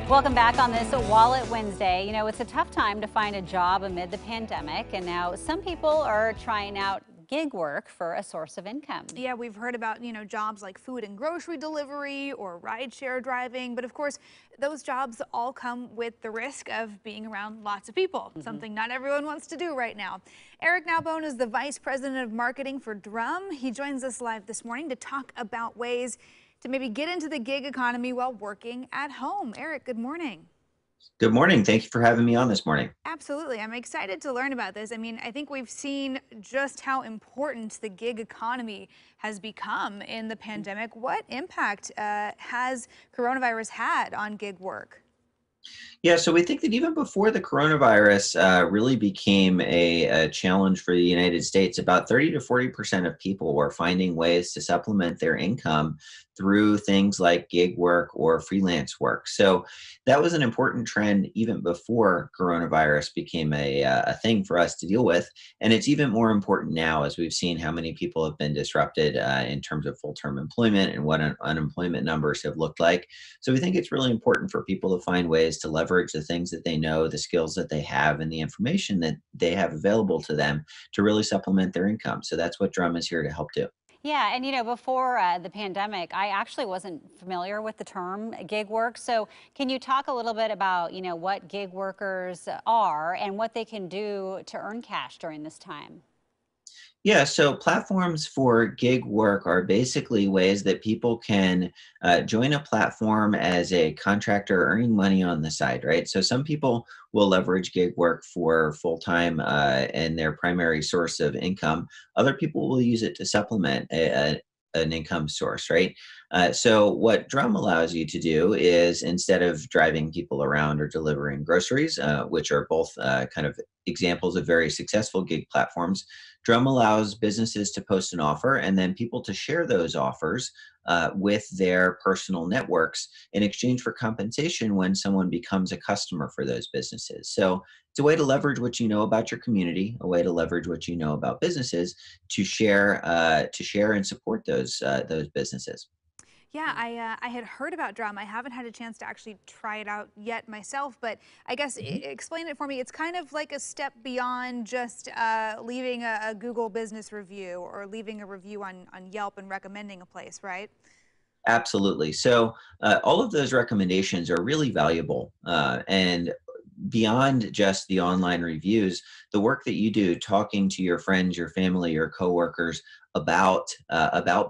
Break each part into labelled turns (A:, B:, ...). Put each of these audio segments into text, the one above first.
A: Welcome back on this Wallet Wednesday. It's a tough time to find a job amid the pandemic, and now some people are trying out gig work for a source of income.
B: Yeah, we've heard about, jobs like food and grocery delivery or rideshare driving. But of course, those jobs all come with the risk of being around lots of people,
A: Mhm.
B: something not everyone wants to do right now. Eric Nowbone is the vice president of marketing for Drum. He joins us live this morning to talk about ways to maybe get into the gig economy while working at home. Eric, good morning.
C: Good morning. Thank you for having me on this morning.
B: Absolutely. I'm excited to learn about this. I mean, I think we've seen just how important the gig economy has become in the pandemic. What impact has coronavirus had on gig work?
C: Yeah, so we think that even before the coronavirus really became a challenge for the United States, about 30 to 40% of people were finding ways to supplement their income through things like gig work or freelance work. So that was an important trend even before coronavirus became a thing for us to deal with. And it's even more important now as we've seen how many people have been disrupted in terms of full-term employment and what unemployment numbers have looked like. So we think it's really important for people to find ways to leverage the things that they know, the skills that they have, and the information that they have available to them to really supplement their income. So that's what Drum is here to help do.
A: Yeah, and before the pandemic, I actually wasn't familiar with the term gig work. So, can you talk a little bit about, what gig workers are and what they can do to earn cash during this time?
C: Yeah, so platforms for gig work are basically ways that people can join a platform as a contractor earning money on the side, right? So some people will leverage gig work for full time and their primary source of income. Other people will use it to supplement an income source, right? So what Drum allows you to do is instead of driving people around or delivering groceries, which are both kind of examples of very successful gig platforms, Drum allows businesses to post an offer and then people to share those offers with their personal networks in exchange for compensation when someone becomes a customer for those businesses. So it's a way to leverage what you know about your community, a way to leverage what you know about businesses to share and support those businesses.
B: Yeah, I had heard about Drum. I haven't had a chance to actually try it out yet myself, but I guess explain it for me. It's kind of like a step beyond just leaving a Google business review or leaving a review on Yelp and recommending a place, right?
C: Absolutely. So all of those recommendations are really valuable, and beyond just the online reviews, the work that you do talking to your friends, your family, your coworkers about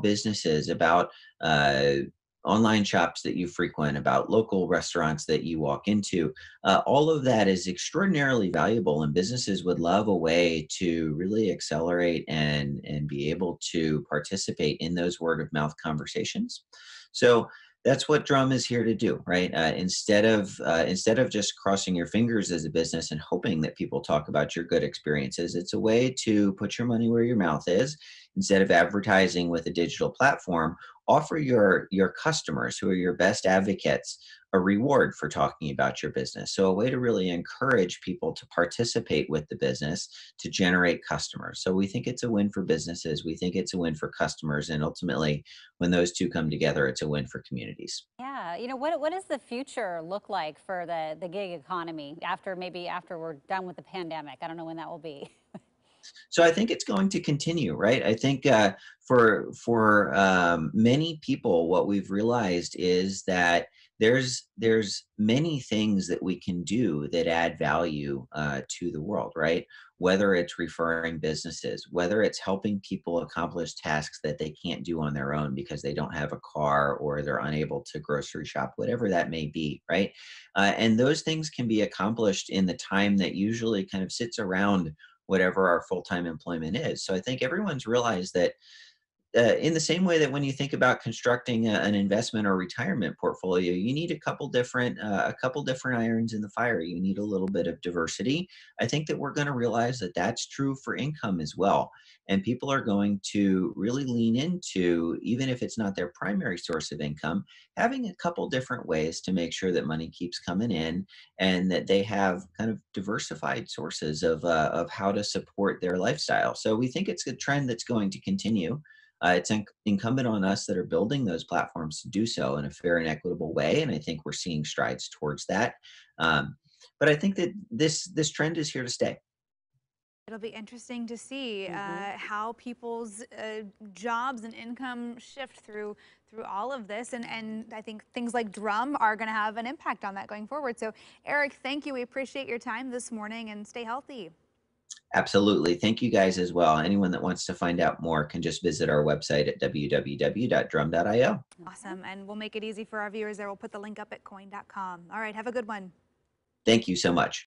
C: businesses, about uh, online shops that you frequent, about local restaurants that you walk into, all of that is extraordinarily valuable, and businesses would love a way to really accelerate and be able to participate in those word of mouth conversations. So that's what Drum is here to do, right? Instead of just crossing your fingers as a business and hoping that people talk about your good experiences, it's a way to put your money where your mouth is. Instead of advertising with a digital platform, offer your customers, who are your best advocates, a reward for talking about your business. So a way to really encourage people to participate with the business to generate customers. So we think it's a win for businesses. We think it's a win for customers, and ultimately, when those two come together, it's a win for communities.
A: Yeah, what does the future look like for the gig economy after we're done with the pandemic? I don't know when that will be.
C: So I think it's going to continue, right? I think for many people, what we've realized is that there's many things that we can do that add value to the world, right? Whether it's referring businesses, whether it's helping people accomplish tasks that they can't do on their own because they don't have a car or they're unable to grocery shop, whatever that may be, right? And those things can be accomplished in the time that usually kind of sits around whatever our full-time employment is. So I think everyone's realized that in the same way that when you think about constructing an investment or retirement portfolio, you need a couple different irons in the fire. You need a little bit of diversity. I think that we're going to realize that that's true for income as well, and people are going to really lean into, even if it's not their primary source of income, having a couple different ways to make sure that money keeps coming in and that they have kind of diversified sources of how to support their lifestyle. So we think it's a trend that's going to continue. it's incumbent on us that are building those platforms to do so in a fair and equitable way. And I think we're seeing strides towards that. But I think that this trend is here to stay.
B: It'll be interesting to see
D: Hmm.
B: how people's jobs and income shift through all of this, and I think things like Drum are going to have an impact on that going forward. So, Eric, thank you. We appreciate your time this morning, and stay healthy.
C: Absolutely. Thank you guys as well. Anyone that wants to find out more can just visit our website at www.drum.io.
B: Awesome, and we'll make it easy for our viewers there. We'll put the link up at coin.com. All right, have a good one.
C: Thank you so much.